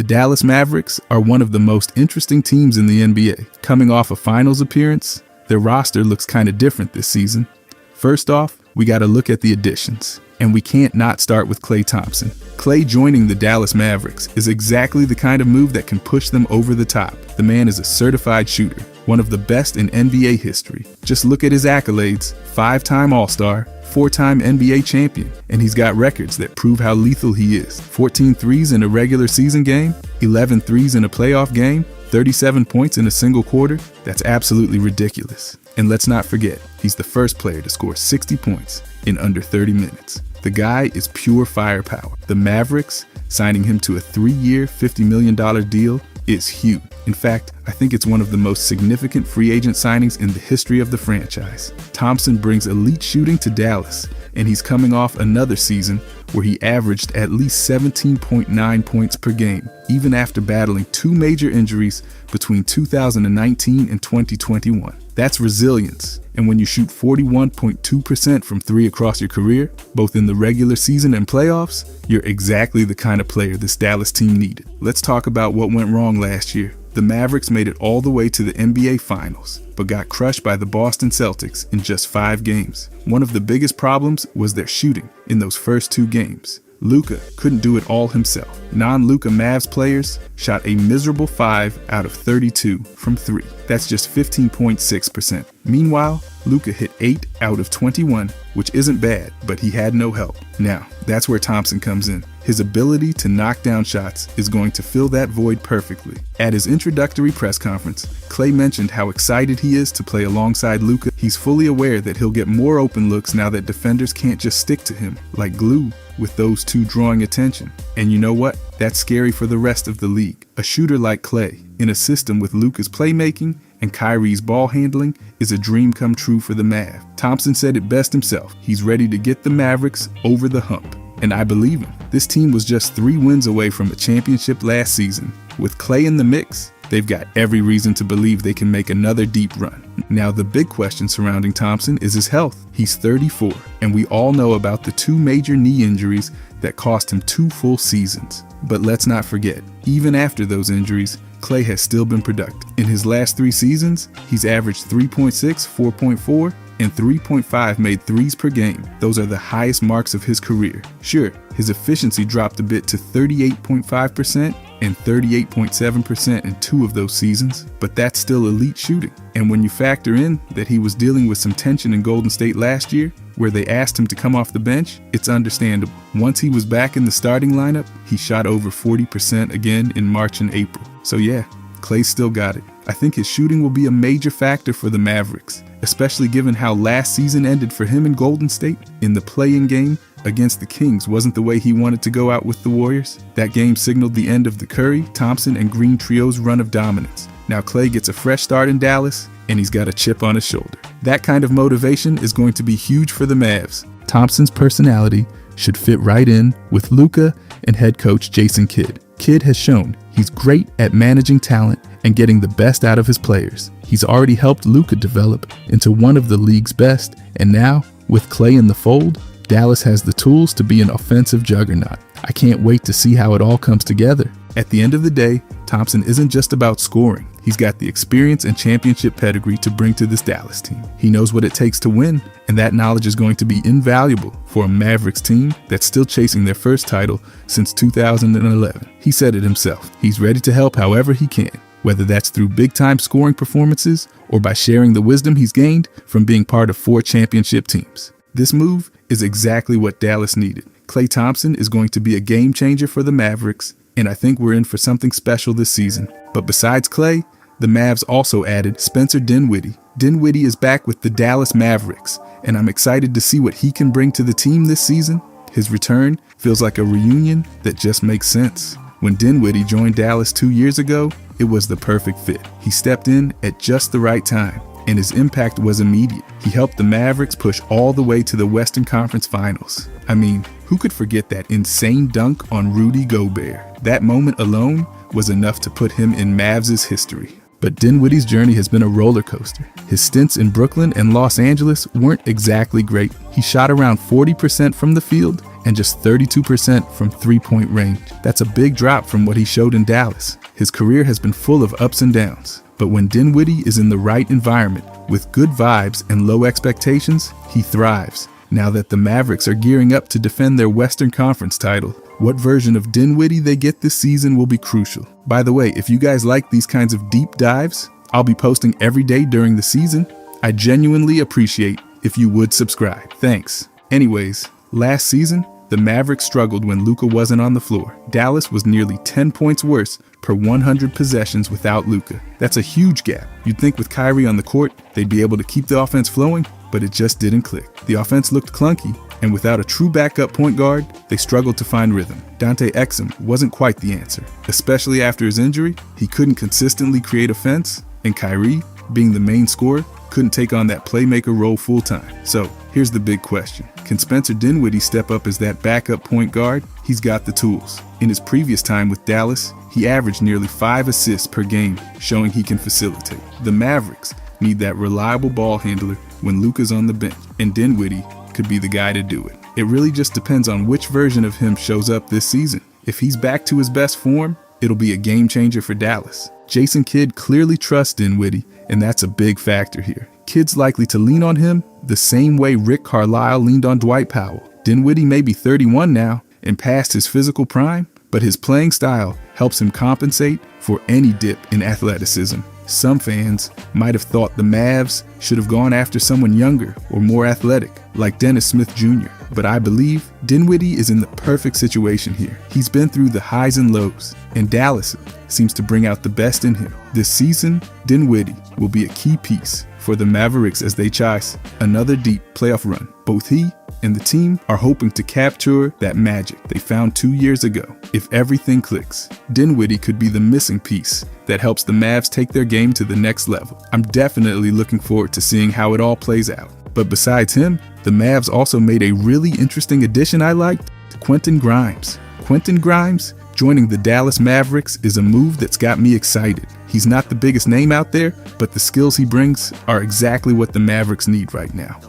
The Dallas Mavericks are one of the most interesting teams in the NBA. Coming off a finals appearance, their roster looks kind of different this season. First off, we got to look at the additions. And we can't not start with Klay Thompson. Klay joining the Dallas Mavericks is exactly the kind of move that can push them over the top. The man is a certified shooter, one of the best in NBA history. Just look at his accolades: 5-time All-Star, 4-time NBA champion, and he's got records that prove how lethal he is. 14 threes in a regular season game, 11 threes in a playoff game, 37 points in a single quarter. That's absolutely ridiculous. And let's not forget, he's the first player to score 60 points in under 30 minutes. The guy is pure firepower. The Mavericks signing him to a 3-year, $50 million deal is huge. In fact, I think it's one of the most significant free agent signings in the history of the franchise. Thompson brings elite shooting to Dallas, and he's coming off another season where he averaged at least 17.9 points per game, even after battling 2 major injuries between 2019 and 2021. That's resilience. And when you shoot 41.2% from 3 across your career, both in the regular season and playoffs, you're exactly the kind of player this Dallas team needed. Let's talk about what went wrong last year. The Mavericks made it all the way to the NBA Finals, but got crushed by the Boston Celtics in just 5 games. One of the biggest problems was their shooting in those first 2 games. Luka couldn't do it all himself. Non-Luka Mavs players shot a miserable 5 out of 32 from 3. That's just 15.6%. Meanwhile, Luka hit 8 out of 21, which isn't bad, but he had no help. Now, that's where Thompson comes in. His ability to knock down shots is going to fill that void perfectly. At his introductory press conference, Klay mentioned how excited he is to play alongside Luka. He's fully aware that he'll get more open looks now that defenders can't just stick to him like glue, with those 2 drawing attention. And you know what? That's scary for the rest of the league. A shooter like Klay, in a system with Luka's playmaking and Kyrie's ball handling, is a dream come true for the Mavs. Thompson said it best himself. He's ready to get the Mavericks over the hump. And I believe him. This team was just 3 wins away from a championship last season. With Klay in the mix, they've got every reason to believe they can make another deep run. Now, the big question surrounding Thompson is his health. He's 34, and we all know about the 2 major knee injuries that cost him 2 full seasons. But let's not forget, even after those injuries, Klay has still been productive. In his last 3 seasons, he's averaged 3.6, 4.4, and 3.5 made threes per game. Those are the highest marks of his career. Sure, his efficiency dropped a bit to 38.5% and 38.7% in 2 of those seasons, but that's still elite shooting. And when you factor in that he was dealing with some tension in Golden State last year, where they asked him to come off the bench, it's understandable. Once he was back in the starting lineup, he shot over 40% again in March and April. So yeah, Klay still got it. I think his shooting will be a major factor for the Mavericks, especially given how last season ended for him in Golden State. In the play-in game against the Kings wasn't the way he wanted to go out with the Warriors. That game signaled the end of the Curry, Thompson, and Green trio's run of dominance. Now Klay gets a fresh start in Dallas, and he's got a chip on his shoulder. That kind of motivation is going to be huge for the Mavs. Thompson's personality should fit right in with Luka and head coach Jason Kidd. Kidd has shown he's great at managing talent and getting the best out of his players. He's already helped Luka develop into one of the league's best, and now, with Klay in the fold, Dallas has the tools to be an offensive juggernaut. I can't wait to see how it all comes together. At the end of the day, Thompson isn't just about scoring. He's got the experience and championship pedigree to bring to this Dallas team. He knows what it takes to win, and that knowledge is going to be invaluable for a Mavericks team that's still chasing their first title since 2011. He said it himself. He's ready to help however he can, whether that's through big-time scoring performances or by sharing the wisdom he's gained from being part of 4 championship teams. This move is exactly what Dallas needed. Klay Thompson is going to be a game changer for the Mavericks, and I think we're in for something special this season. But besides Klay, the Mavs also added Spencer Dinwiddie. Dinwiddie is back with the Dallas Mavericks, and I'm excited to see what he can bring to the team this season. His return feels like a reunion that just makes sense. When Dinwiddie joined Dallas 2 years ago, it was the perfect fit. He stepped in at just the right time, and his impact was immediate. He helped the Mavericks push all the way to the Western Conference Finals. I mean, who could forget that insane dunk on Rudy Gobert? That moment alone was enough to put him in Mavs' history. But Dinwiddie's journey has been a roller coaster. His stints in Brooklyn and Los Angeles weren't exactly great. He shot around 40% from the field and just 32% from three-point range. That's a big drop from what he showed in Dallas. His career has been full of ups and downs, but when Dinwiddie is in the right environment with good vibes and low expectations, he thrives. Now that the Mavericks are gearing up to defend their Western Conference title, what version of Dinwiddie they get this season will be crucial. By the way, if you guys like these kinds of deep dives, I'll be posting every day during the season. I genuinely appreciate if you would subscribe. Thanks. Anyways, last season, the Mavericks struggled when Luka wasn't on the floor. Dallas was nearly 10 points worse per 100 possessions without Luka. That's a huge gap. You'd think with Kyrie on the court, they'd be able to keep the offense flowing, but it just didn't click. The offense looked clunky, and without a true backup point guard, they struggled to find rhythm. Dante Exum wasn't quite the answer. Especially after his injury, he couldn't consistently create offense, and Kyrie, being the main scorer, couldn't take on that playmaker role full-time. So, here's the big question. Can Spencer Dinwiddie step up as that backup point guard? He's got the tools. In his previous time with Dallas, he averaged nearly 5 assists per game, showing he can facilitate. The Mavericks need that reliable ball handler when Luka's on the bench, and Dinwiddie could be the guy to do it. It really just depends on which version of him shows up this season. If he's back to his best form, it'll be a game changer for Dallas. Jason Kidd clearly trusts Dinwiddie, and that's a big factor here. Kidd's likely to lean on him the same way Rick Carlisle leaned on Dwight Powell. Dinwiddie may be 31 now and past his physical prime, but his playing style helps him compensate for any dip in athleticism. Some fans might have thought the Mavs should have gone after someone younger or more athletic, like Dennis Smith Jr., but I believe Dinwiddie is in the perfect situation here. He's been through the highs and lows, and Dallas seems to bring out the best in him. This season, Dinwiddie will be a key piece for the Mavericks as they chase another deep playoff run. Both he and the team are hoping to capture that magic they found 2 years ago. If everything clicks, Dinwiddie could be the missing piece that helps the Mavs take their game to the next level. I'm definitely looking forward to seeing how it all plays out. But besides him, the Mavs also made a really interesting addition I liked, Quentin Grimes. Quentin Grimes joining the Dallas Mavericks is a move that's got me excited. He's not the biggest name out there, but the skills he brings are exactly what the Mavericks need right now.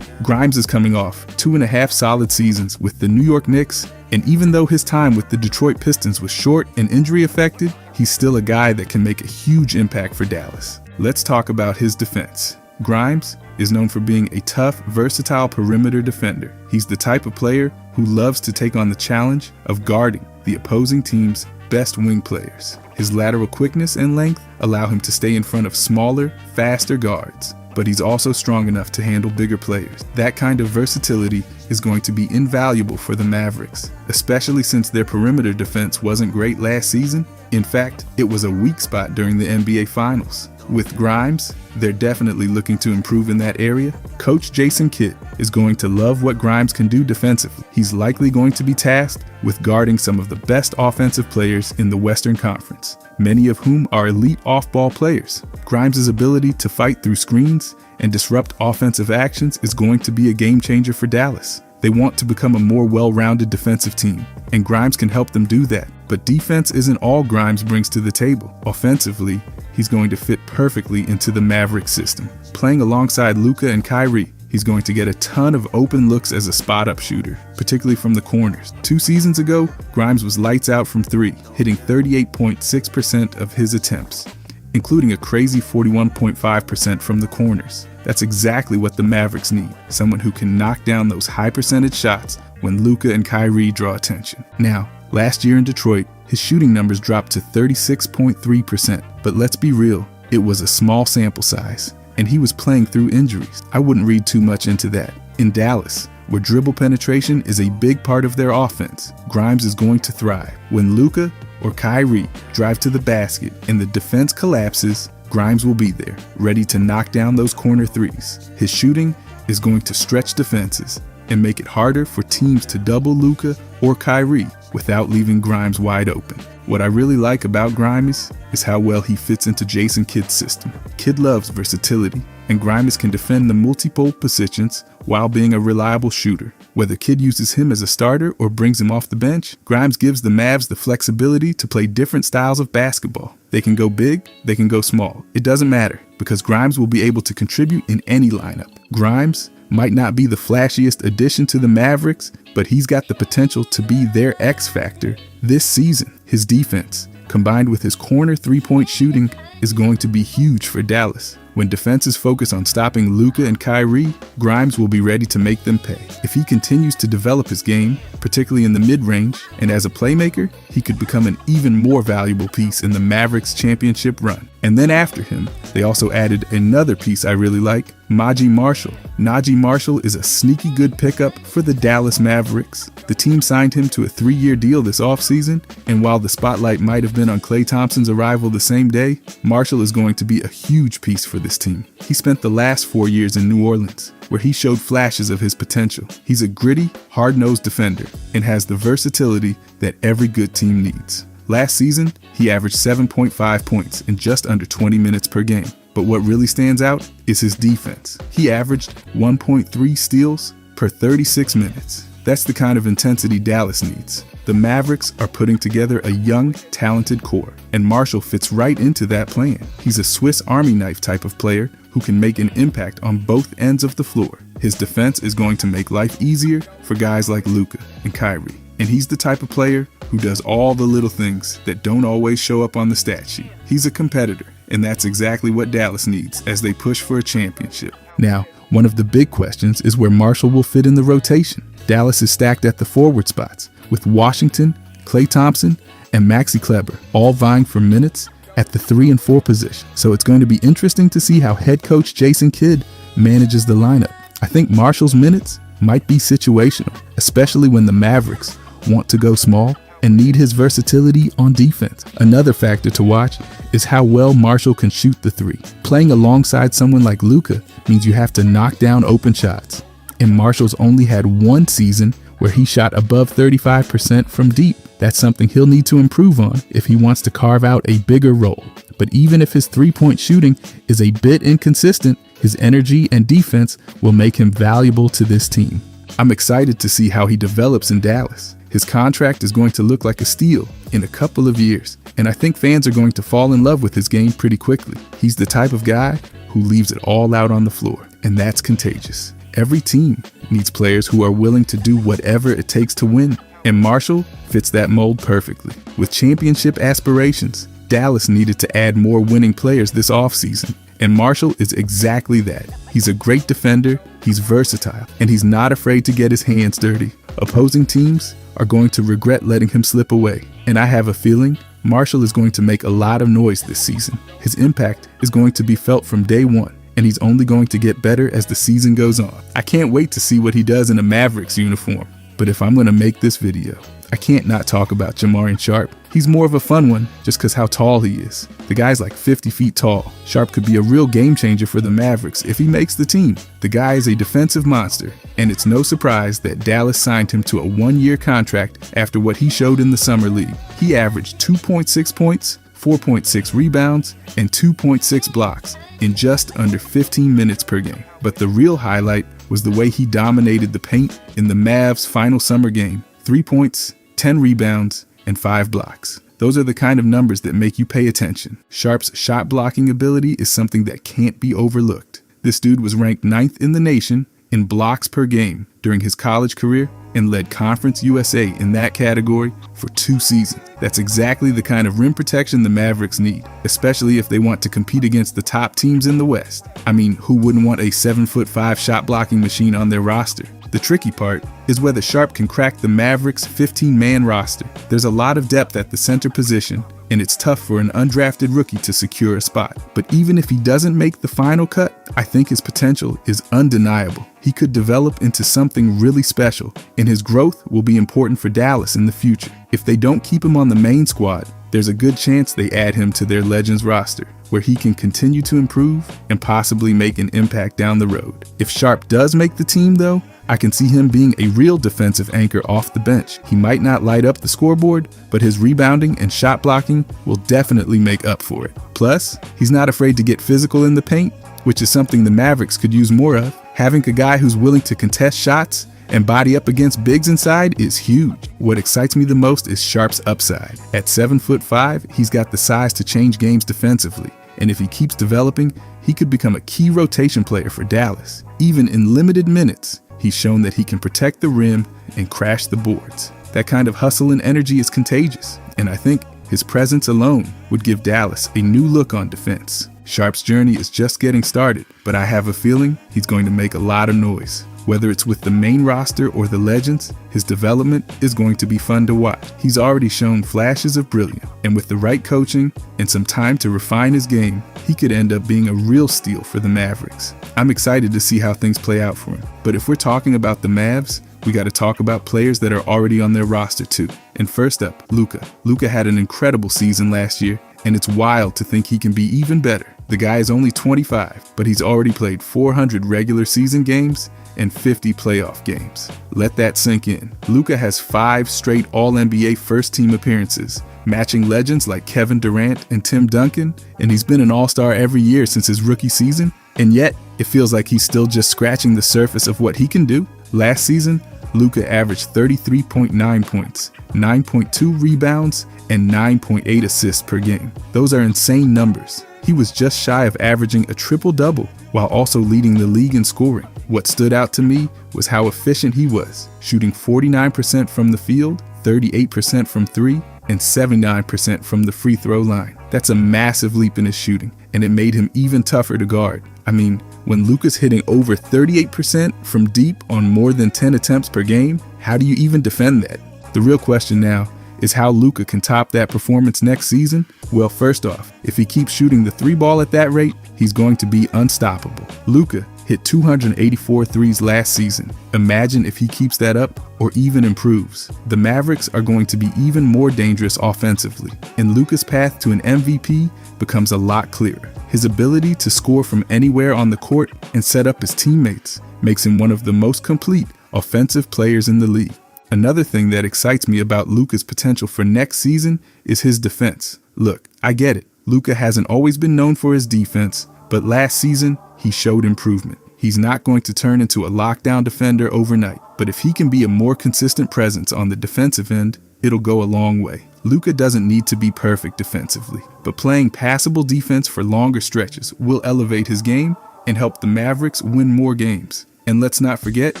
Grimes is coming off 2.5 solid seasons with the New York Knicks, and even though his time with the Detroit Pistons was short and injury affected, he's still a guy that can make a huge impact for Dallas. Let's talk about his defense. Grimes is known for being a tough, versatile perimeter defender. He's the type of player who loves to take on the challenge of guarding the opposing team's best wing players. His lateral quickness and length allow him to stay in front of smaller, faster guards, but he's also strong enough to handle bigger players. That kind of versatility is going to be invaluable for the Mavericks, especially since their perimeter defense wasn't great last season. In fact, it was a weak spot during the NBA Finals. With Grimes, they're definitely looking to improve in that area. Coach Jason Kidd is going to love what Grimes can do defensively. He's likely going to be tasked with guarding some of the best offensive players in the Western Conference, many of whom are elite off-ball players. Grimes' ability to fight through screens and disrupt offensive actions is going to be a game changer for Dallas. They want to become a more well-rounded defensive team, and Grimes can help them do that. But defense isn't all Grimes brings to the table. Offensively, he's going to fit perfectly into the Mavericks system. Playing alongside Luka and Kyrie, he's going to get a ton of open looks as a spot-up shooter, particularly from the corners. 2 seasons ago, Grimes was lights out from 3, hitting 38.6% of his attempts, including a crazy 41.5% from the corners. That's exactly what the Mavericks need, someone who can knock down those high-percentage shots when Luka and Kyrie draw attention. Now, last year in Detroit, his shooting numbers dropped to 36.3%, but let's be real, it was a small sample size, and he was playing through injuries. I wouldn't read too much into that. In Dallas, where dribble penetration is a big part of their offense, Grimes is going to thrive. When Luka or Kyrie drive to the basket and the defense collapses, Grimes will be there, ready to knock down those corner threes. His shooting is going to stretch defenses and make it harder for teams to double Luka or Kyrie without leaving Grimes wide open. What I really like about Grimes is how well he fits into Jason Kidd's system. Kidd loves versatility, and Grimes can defend the multiple positions while being a reliable shooter. Whether Kidd uses him as a starter or brings him off the bench, Grimes gives the Mavs the flexibility to play different styles of basketball. They can go big, they can go small. It doesn't matter, because Grimes will be able to contribute in any lineup. Grimes might not be the flashiest addition to the Mavericks, but he's got the potential to be their X factor this season. His defense, combined with his corner three-point shooting, is going to be huge for Dallas. When defenses focus on stopping Luka and Kyrie, Grimes will be ready to make them pay. If he continues to develop his game, particularly in the mid-range, and as a playmaker, he could become an even more valuable piece in the Mavericks championship run. And then after him, they also added another piece I really like, Naji Marshall. Naji Marshall is a sneaky good pickup for the Dallas Mavericks. The team signed him to a 3-year deal this offseason, and while the spotlight might have been on Klay Thompson's arrival the same day, Marshall is going to be a huge piece for this team. He spent the last 4 years in New Orleans, where he showed flashes of his potential. He's a gritty, hard-nosed defender and has the versatility that every good team needs. Last season, he averaged 7.5 points in just under 20 minutes per game. But what really stands out is his defense. He averaged 1.3 steals per 36 minutes. That's the kind of intensity Dallas needs. The Mavericks are putting together a young, talented core, and Marshall fits right into that plan. He's a Swiss Army knife type of player who can make an impact on both ends of the floor. His defense is going to make life easier for guys like Luka and Kyrie. And he's the type of player who does all the little things that don't always show up on the stat sheet. He's a competitor, and that's exactly what Dallas needs as they push for a championship. Now, one of the big questions is where Marshall will fit in the rotation. Dallas is stacked at the forward spots, with Washington, Klay Thompson, and Maxi Kleber all vying for minutes at the 3 and 4 position. So it's going to be interesting to see how head coach Jason Kidd manages the lineup. I think Marshall's minutes might be situational, especially when the Mavericks want to go small and need his versatility on defense. Another factor to watch is how well Marshall can shoot the 3. Playing alongside someone like Luka means you have to knock down open shots. And Marshall's only had one season where he shot above 35% from deep. That's something he'll need to improve on if he wants to carve out a bigger role. But even if his three-point shooting is a bit inconsistent, his energy and defense will make him valuable to this team. I'm excited to see how he develops in Dallas. His contract is going to look like a steal in a couple of years, and I think fans are going to fall in love with his game pretty quickly. He's the type of guy who leaves it all out on the floor, and that's contagious. Every team needs players who are willing to do whatever it takes to win, and Marshall fits that mold perfectly. With championship aspirations, Dallas needed to add more winning players this offseason, and Marshall is exactly that. He's a great defender, he's versatile, and he's not afraid to get his hands dirty. Opposing teams are going to regret letting him slip away, and I have a feeling Marshall is going to make a lot of noise this season. His impact is going to be felt from day one, and he's only going to get better as the season goes on. I can't wait to see what he does in a Mavericks uniform. But if I'm going to make this video, I can't not talk about Jamarion Sharp. He's more of a fun one just because how tall he is. The guy's like 50 feet tall. Sharp could be a real game changer for the Mavericks if he makes the team. The guy is a defensive monster, and it's no surprise that Dallas signed him to a 1-year contract after what he showed in the summer league. He averaged 2.6 points, 4.6 rebounds, and 2.6 blocks in just under 15 minutes per game. But the real highlight was the way he dominated the paint in the Mavs' final summer game. 3 points, 10 rebounds, and 5 blocks. Those are the kind of numbers that make you pay attention. Sharp's shot blocking ability is something that can't be overlooked. This dude was ranked 9th in the nation in blocks per game during his college career and led Conference USA in that category for 2 seasons. That's exactly the kind of rim protection the Mavericks need, especially if they want to compete against the top teams in the West. I mean, who wouldn't want a 7'5" shot blocking machine on their roster? The tricky part is whether Sharp can crack the Mavericks' 15-man roster. There's a lot of depth at the center position, and it's tough for an undrafted rookie to secure a spot. But even if he doesn't make the final cut, I think his potential is undeniable. He could develop into something really special, and his growth will be important for Dallas in the future. If they don't keep him on the main squad, there's a good chance they add him to their Legends roster, where he can continue to improve and possibly make an impact down the road. If Sharp does make the team, though, I can see him being a real defensive anchor off the bench. He might not light up the scoreboard, but his rebounding and shot blocking will definitely make up for it. Plus, he's not afraid to get physical in the paint, which is something the Mavericks could use more of. Having a guy who's willing to contest shots and body up against bigs inside is huge. What excites me the most is Sharp's upside. At 7'5", he's got the size to change games defensively. And if he keeps developing, he could become a key rotation player for Dallas. Even in limited minutes, he's shown that he can protect the rim and crash the boards. That kind of hustle and energy is contagious, and I think his presence alone would give Dallas a new look on defense. Sharp's journey is just getting started, but I have a feeling he's going to make a lot of noise. Whether it's with the main roster or the legends, his development is going to be fun to watch. He's already shown flashes of brilliance, and with the right coaching and some time to refine his game, he could end up being a real steal for the Mavericks. I'm excited to see how things play out for him. But if we're talking about the Mavs, we got to talk about players that are already on their roster too. And first up, Luka. Luka had an incredible season last year, and it's wild to think he can be even better. The guy is only 25, but he's already played 400 regular season games and 50 playoff games. Let that sink in. Luka has 5 straight All-NBA first-team appearances, matching legends like Kevin Durant and Tim Duncan, and he's been an All-Star every year since his rookie season, and yet it feels like he's still just scratching the surface of what he can do. Last season, Luka averaged 33.9 points, 9.2 rebounds, and 9.8 assists per game. Those are insane numbers. He was just shy of averaging a triple-double while also leading the league in scoring. What stood out to me was how efficient he was, shooting 49% from the field, 38% from 3, and 79% from the free throw line. That's a massive leap in his shooting, and it made him even tougher to guard. I mean, when Luka's hitting over 38% from deep on more than 10 attempts per game, how do you even defend that? The real question now is how Luka can top that performance next season. Well, first off, if he keeps shooting the 3 ball at that rate, he's going to be unstoppable. Luka hit 284 threes last season. Imagine if he keeps that up or even improves. The Mavericks are going to be even more dangerous offensively, and Luka's path to an MVP becomes a lot clearer. His ability to score from anywhere on the court and set up his teammates makes him one of the most complete offensive players in the league. Another thing that excites me about Luka's potential for next season is his defense. Look, I get it. Luka hasn't always been known for his defense, but last season, he showed improvement. He's not going to turn into a lockdown defender overnight, but if he can be a more consistent presence on the defensive end, it'll go a long way. Luka doesn't need to be perfect defensively, but playing passable defense for longer stretches will elevate his game and help the Mavericks win more games. And let's not forget,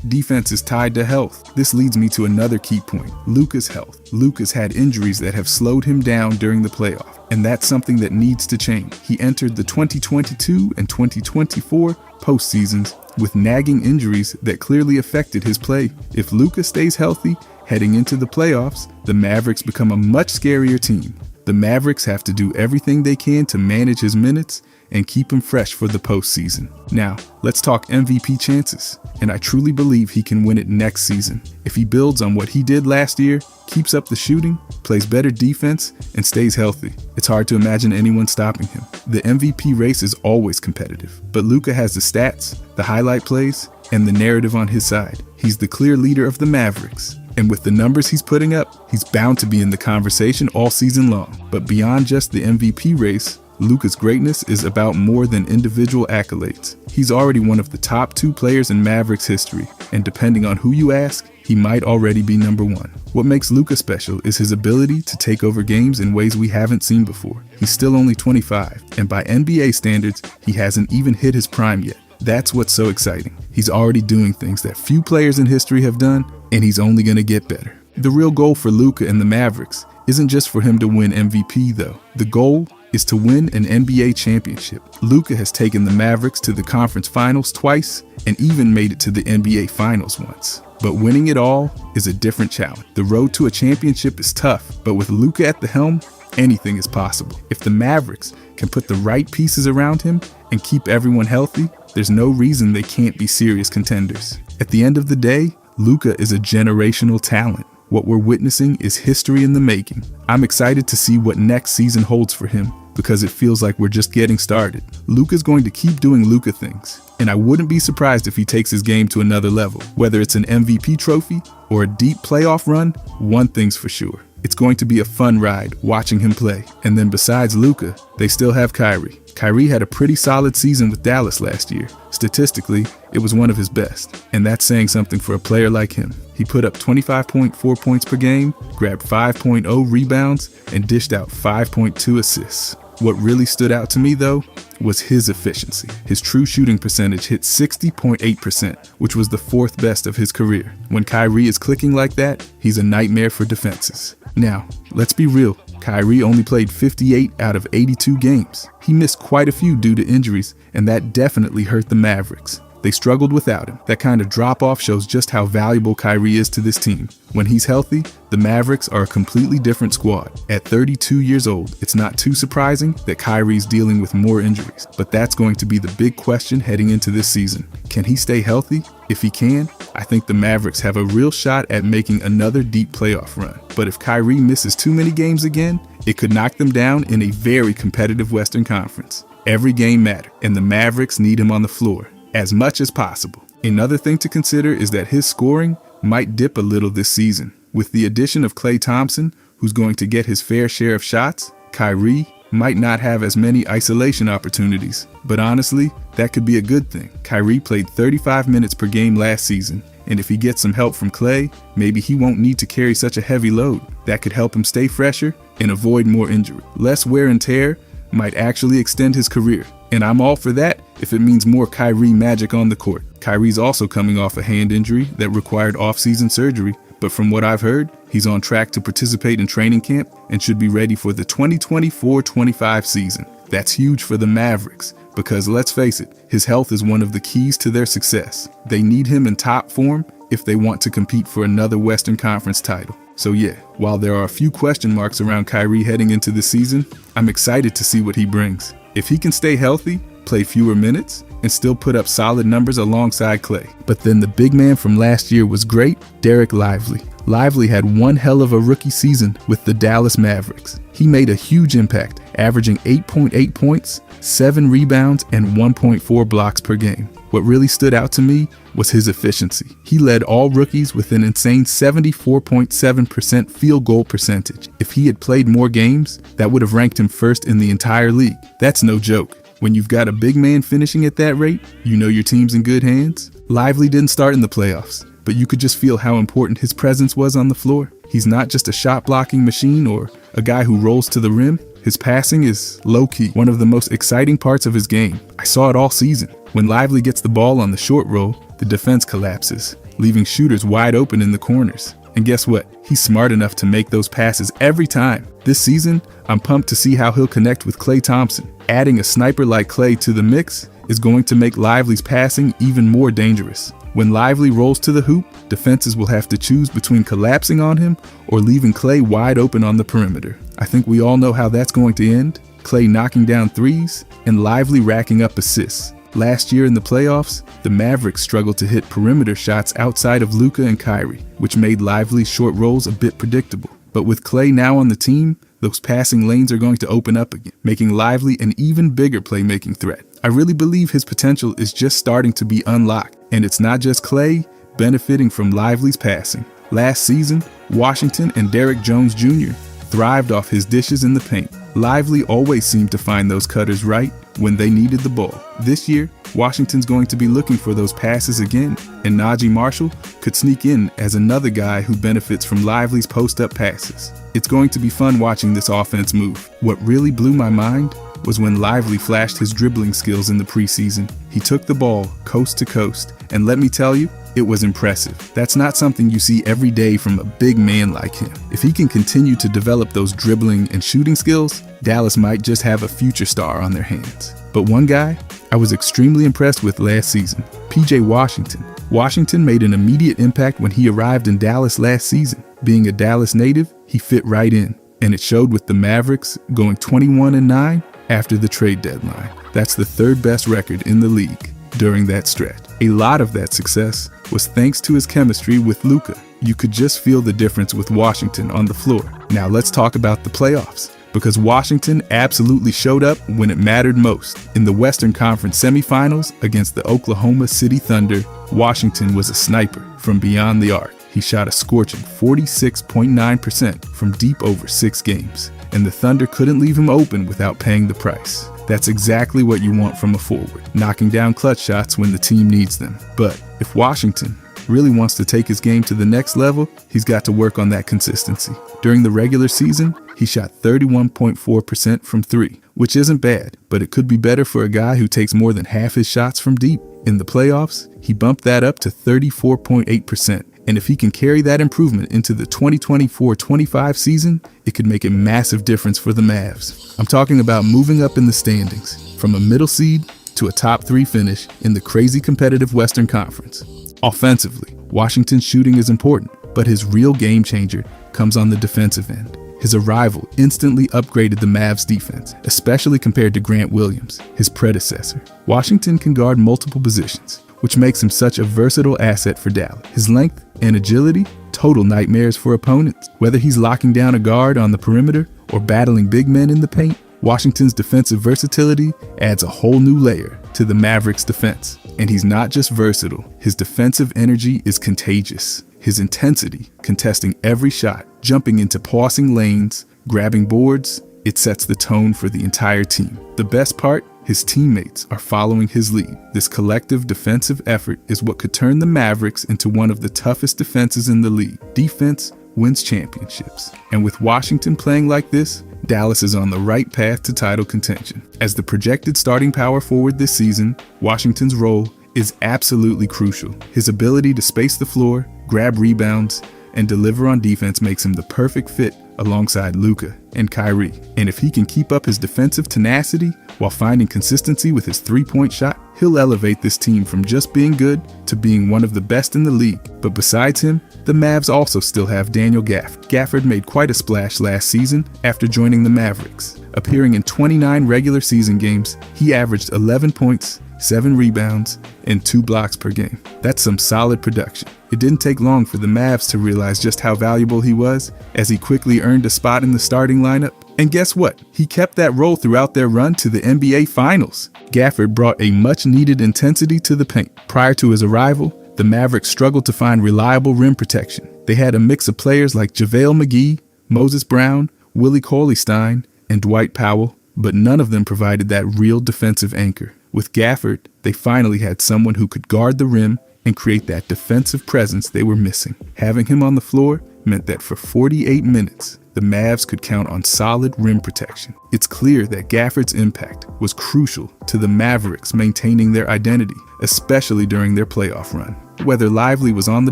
defense is tied to health. This leads me to another key point, Luka's health. Luka's had injuries that have slowed him down during the playoff, and that's something that needs to change. He entered the 2022 and 2024 postseasons with nagging injuries that clearly affected his play. If Luka stays healthy heading into the playoffs, the Mavericks become a much scarier team. The Mavericks have to do everything they can to manage his minutes and keep him fresh for the postseason. Now, let's talk MVP chances, and I truly believe he can win it next season. If he builds on what he did last year, keeps up the shooting, plays better defense, and stays healthy, it's hard to imagine anyone stopping him. The MVP race is always competitive, but Luka has the stats, the highlight plays, and the narrative on his side. He's the clear leader of the Mavericks, and with the numbers he's putting up, he's bound to be in the conversation all season long. But beyond just the MVP race, Luka's greatness is about more than individual accolades. He's already one of the top 2 players in Mavericks history, and depending on who you ask, he might already be number 1. What makes Luka special is his ability to take over games in ways we haven't seen before. He's still only 25, and by NBA standards, he hasn't even hit his prime yet. That's what's so exciting. He's already doing things that few players in history have done, and he's only going to get better. The real goal for Luka and the Mavericks isn't just for him to win MVP though. The goal is to win an NBA championship. Luka has taken the Mavericks to the conference finals twice and even made it to the NBA finals once. But winning it all is a different challenge. The road to a championship is tough, but with Luka at the helm, anything is possible. If the Mavericks can put the right pieces around him and keep everyone healthy, there's no reason they can't be serious contenders. At the end of the day, Luka is a generational talent. What we're witnessing is history in the making. I'm excited to see what next season holds for him because it feels like we're just getting started. Luka's going to keep doing Luka things, and I wouldn't be surprised if he takes his game to another level. Whether it's an MVP trophy or a deep playoff run, one thing's for sure. It's going to be a fun ride watching him play. And then besides Luka, they still have Kyrie. Kyrie had a pretty solid season with Dallas last year. Statistically, it was one of his best, and that's saying something for a player like him. He put up 25.4 points per game, grabbed 5.0 rebounds, and dished out 5.2 assists. What really stood out to me, though, was his efficiency. His true shooting percentage hit 60.8%, which was the fourth best of his career. When Kyrie is clicking like that, he's a nightmare for defenses. Now, let's be real. Kyrie only played 58 out of 82 games. He missed quite a few due to injuries, and that definitely hurt the Mavericks. They struggled without him. That kind of drop-off shows just how valuable Kyrie is to this team. When he's healthy, the Mavericks are a completely different squad. At 32 years old, it's not too surprising that Kyrie's dealing with more injuries. But that's going to be the big question heading into this season. Can he stay healthy? If he can, I think the Mavericks have a real shot at making another deep playoff run. But if Kyrie misses too many games again, it could knock them down in a very competitive Western Conference. Every game matters, and the Mavericks need him on the floor as much as possible. Another thing to consider is that his scoring might dip a little this season. With the addition of Klay Thompson, who's going to get his fair share of shots, Kyrie might not have as many isolation opportunities. But honestly, that could be a good thing. Kyrie played 35 minutes per game last season, and if he gets some help from Klay, maybe he won't need to carry such a heavy load. That could help him stay fresher and avoid more injury. Less wear and tear might actually extend his career. And I'm all for that if it means more Kyrie magic on the court. Kyrie's also coming off a hand injury that required off-season surgery, but from what I've heard, he's on track to participate in training camp and should be ready for the 2024-25 season. That's huge for the Mavericks, because let's face it, his health is one of the keys to their success. They need him in top form if they want to compete for another Western Conference title. So yeah, while there are a few question marks around Kyrie heading into the season, I'm excited to see what he brings. If he can stay healthy, play fewer minutes, and still put up solid numbers alongside Klay. But then the big man from last year was great, Dereck Lively. Lively had one hell of a rookie season with the Dallas Mavericks. He made a huge impact, averaging 8.8 points, 7 rebounds, and 1.4 blocks per game. What really stood out to me was his efficiency. He led all rookies with an insane 74.7% field goal percentage. If he had played more games, that would have ranked him first in the entire league. That's no joke. When you've got a big man finishing at that rate, you know your team's in good hands. Lively didn't start in the playoffs, but you could just feel how important his presence was on the floor. He's not just a shot-blocking machine or a guy who rolls to the rim. His passing is low-key, one of the most exciting parts of his game. I saw it all season. When Lively gets the ball on the short roll, the defense collapses, leaving shooters wide open in the corners. And guess what? He's smart enough to make those passes every time. This season, I'm pumped to see how he'll connect with Klay Thompson. Adding a sniper like Klay to the mix is going to make Lively's passing even more dangerous. When Lively rolls to the hoop, defenses will have to choose between collapsing on him or leaving Klay wide open on the perimeter. I think we all know how that's going to end. Klay knocking down threes and Lively racking up assists. Last year in the playoffs, the Mavericks struggled to hit perimeter shots outside of Luka and Kyrie, which made Lively's short rolls a bit predictable. But with Klay now on the team, those passing lanes are going to open up again, making Lively an even bigger playmaking threat. I really believe his potential is just starting to be unlocked, and it's not just Klay benefiting from Lively's passing. Last season, Washington and Derrick Jones Jr. thrived off his dishes in the paint. Lively always seemed to find those cutters right when they needed the ball. This year, Washington's going to be looking for those passes again, and Naji Marshall could sneak in as another guy who benefits from Lively's post-up passes. It's going to be fun watching this offense move. What really blew my mind was when Lively flashed his dribbling skills in the preseason. He took the ball coast to coast, and let me tell you, it was impressive. That's not something you see every day from a big man like him. If he can continue to develop those dribbling and shooting skills, Dallas might just have a future star on their hands. But one guy I was extremely impressed with last season, PJ Washington. Washington made an immediate impact when he arrived in Dallas last season. Being a Dallas native, he fit right in, and it showed with the Mavericks going 21-9 after the trade deadline. That's the third best record in the league during that stretch. A lot of that success was thanks to his chemistry with Luka. You could just feel the difference with Washington on the floor. Now let's talk about the playoffs, because Washington absolutely showed up when it mattered most. In the Western Conference semifinals against the Oklahoma City Thunder, Washington was a sniper from beyond the arc. He shot a scorching 46.9% from deep over 6 games, and the Thunder couldn't leave him open without paying the price. That's exactly what you want from a forward, knocking down clutch shots when the team needs them. But if Washington really wants to take his game to the next level, he's got to work on that consistency. During the regular season, He shot 31.4% from three, which isn't bad, but it could be better for a guy who takes more than half his shots from deep. In the playoffs, he bumped that up to 34.8%. And if he can carry that improvement into the 2024-25 season, it could make a massive difference for the Mavs. I'm talking about moving up in the standings, from a middle seed to a top 3 finish in the crazy competitive Western Conference. Offensively, Washington's shooting is important, but his real game changer comes on the defensive end. His arrival instantly upgraded the Mavs defense, especially compared to Grant Williams, his predecessor. Washington can guard multiple positions, which makes him such a versatile asset for Dallas. His length and agility, total nightmares for opponents. Whether he's locking down a guard on the perimeter or battling big men in the paint, Washington's defensive versatility adds a whole new layer to the Mavericks' defense. And he's not just versatile, his defensive energy is contagious. His intensity, contesting every shot, jumping into passing lanes, grabbing boards, it sets the tone for the entire team. The best part? His teammates are following his lead. This collective defensive effort is what could turn the Mavericks into one of the toughest defenses in the league. Defense wins championships. And with Washington playing like this, Dallas is on the right path to title contention. As the projected starting power forward this season, Washington's role is absolutely crucial. His ability to space the floor, grab rebounds, and deliver on defense makes him the perfect fit alongside Luka and Kyrie. And if he can keep up his defensive tenacity while finding consistency with his three-point shot, he'll elevate this team from just being good to being one of the best in the league. But besides him, the Mavs also still have Daniel Gafford. Gafford made quite a splash last season after joining the Mavericks. Appearing in 29 regular season games, he averaged 11 points, 7 rebounds, and 2 blocks per game. That's some solid production. It didn't take long for the Mavs to realize just how valuable he was, as he quickly earned a spot in the starting lineup. And guess what? He kept that role throughout their run to the NBA Finals. Gafford brought a much-needed intensity to the paint. Prior to his arrival, the Mavericks struggled to find reliable rim protection. They had a mix of players like JaVale McGee, Moses Brown, Willie Cauley-Stein, and Dwight Powell, but none of them provided that real defensive anchor. With Gafford, they finally had someone who could guard the rim and create that defensive presence they were missing. Having him on the floor meant that for 48 minutes, the Mavs could count on solid rim protection. It's clear that Gafford's impact was crucial to the Mavericks maintaining their identity, especially during their playoff run. Whether Lively was on the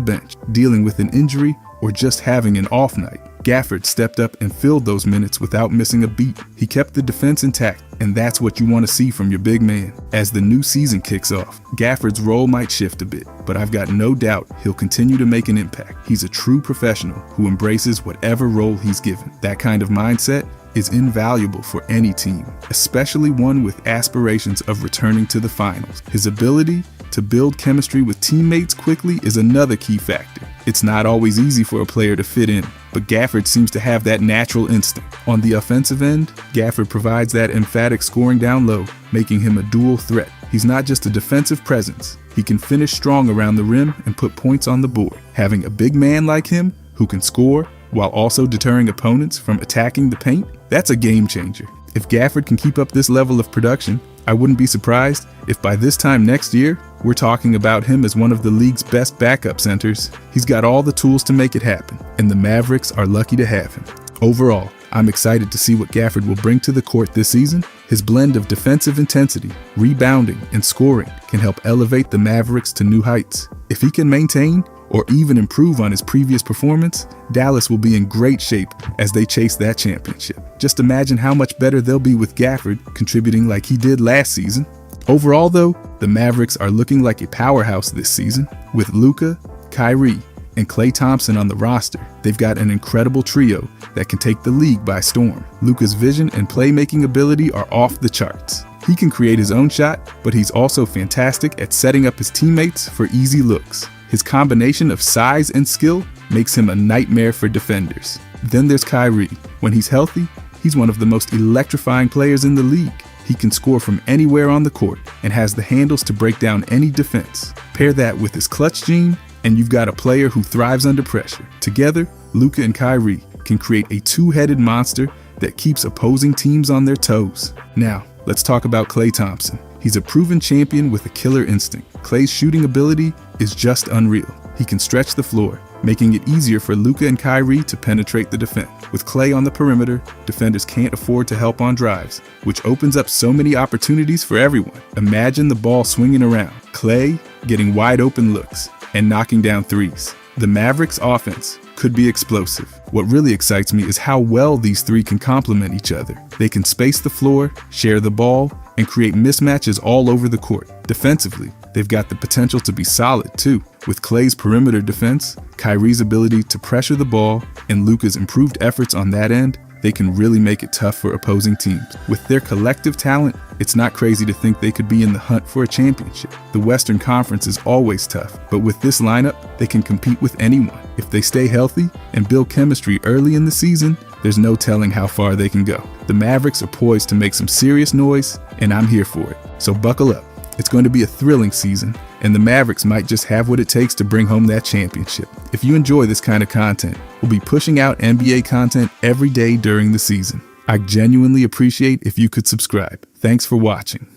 bench, dealing with an injury, or just having an off night, Gafford stepped up and filled those minutes without missing a beat. He kept the defense intact, and that's what you want to see from your big man. As the new season kicks off, Gafford's role might shift a bit, but I've got no doubt he'll continue to make an impact. He's a true professional who embraces whatever role he's given. That kind of mindset is invaluable for any team, especially one with aspirations of returning to the finals. His ability to build chemistry with teammates quickly is another key factor. It's not always easy for a player to fit in, but Gafford seems to have that natural instinct. On the offensive end, Gafford provides that emphatic scoring down low, making him a dual threat. He's not just a defensive presence. He can finish strong around the rim and put points on the board. Having a big man like him who can score while also deterring opponents from attacking the paint, that's a game changer. If Gafford can keep up this level of production, I wouldn't be surprised if by this time next year, we're talking about him as one of the league's best backup centers. He's got all the tools to make it happen, and the Mavericks are lucky to have him. Overall, I'm excited to see what Gafford will bring to the court this season. His blend of defensive intensity, rebounding, and scoring can help elevate the Mavericks to new heights. If he can maintain or even improve on his previous performance, Dallas will be in great shape as they chase that championship. Just imagine how much better they'll be with Gafford contributing like he did last season. Overall though, the Mavericks are looking like a powerhouse this season. With Luka, Kyrie, and Klay Thompson on the roster, they've got an incredible trio that can take the league by storm. Luka's vision and playmaking ability are off the charts. He can create his own shot, but he's also fantastic at setting up his teammates for easy looks. His combination of size and skill makes him a nightmare for defenders. Then there's Kyrie. When he's healthy, he's one of the most electrifying players in the league. He can score from anywhere on the court and has the handles to break down any defense. Pair that with his clutch gene, and you've got a player who thrives under pressure. Together, Luka and Kyrie can create a two-headed monster that keeps opposing teams on their toes. Now, let's talk about Klay Thompson. He's a proven champion with a killer instinct. Klay's shooting ability is just unreal. He can stretch the floor, making it easier for Luka and Kyrie to penetrate the defense. With Klay on the perimeter, defenders can't afford to help on drives, which opens up so many opportunities for everyone. Imagine the ball swinging around, Klay getting wide open looks, and knocking down threes. The Mavericks' offense could be explosive. What really excites me is how well these three can complement each other. They can space the floor, share the ball, and create mismatches all over the court. Defensively, they've got the potential to be solid too. With Klay's perimeter defense, Kyrie's ability to pressure the ball, and Luka's improved efforts on that end, they can really make it tough for opposing teams. With their collective talent, it's not crazy to think they could be in the hunt for a championship. The Western Conference is always tough, but with this lineup, they can compete with anyone. If they stay healthy and build chemistry early in the season, there's no telling how far they can go. The Mavericks are poised to make some serious noise, and I'm here for it. So buckle up. It's going to be a thrilling season, and the Mavericks might just have what it takes to bring home that championship. If you enjoy this kind of content, we'll be pushing out NBA content every day during the season. I genuinely appreciate if you could subscribe. Thanks for watching.